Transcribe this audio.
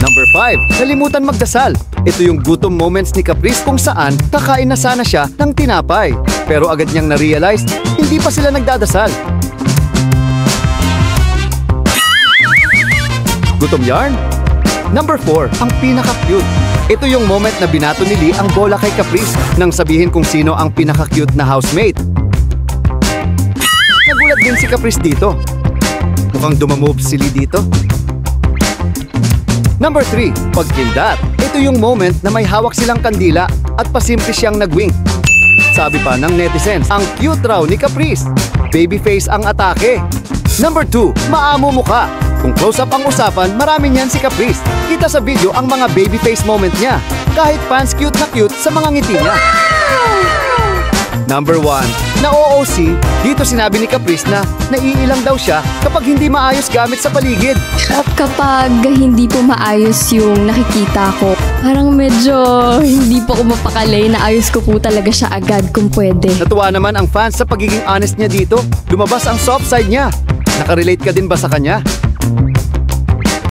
Number 5, nalimutan magdasal. Ito yung gutom moments ni Caprice kung saan kakain na sana siya ng tinapay. Pero agad niyang na-realize, hindi pa sila nagdadasal. Gutom yarn? Number 4, ang pinaka-cute. Ito yung moment na binato ni Lee ang bola kay Caprice nang sabihin kung sino ang pinaka-cute na housemate. Nagulat din si Caprice dito. Mukhang dumamove si Lee dito. Number 3, pagkindat. Ito yung moment na may hawak silang kandila at pasimple siyang nag-wink. Sabi pa ng netizens, ang cute raw ni Caprice. Babyface ang atake. Number 2, maamo mukha. Kung close-up ang usapan, marami niyan si Caprice. Kita sa video ang mga babyface moment niya. Kahit fans cute na cute sa mga ngiti niya. Number 1, na OOC, dito sinabi ni Caprice na naiilang daw siya kapag hindi maayos gamit sa paligid. At kapag hindi po maayos yung nakikita ko, parang medyo hindi po ako mapakalay na ayos ko po talaga siya agad kung pwede. Natuwa naman ang fans sa pagiging honest niya dito. Lumabas ang soft side niya. Nakarelate ka din ba sa kanya?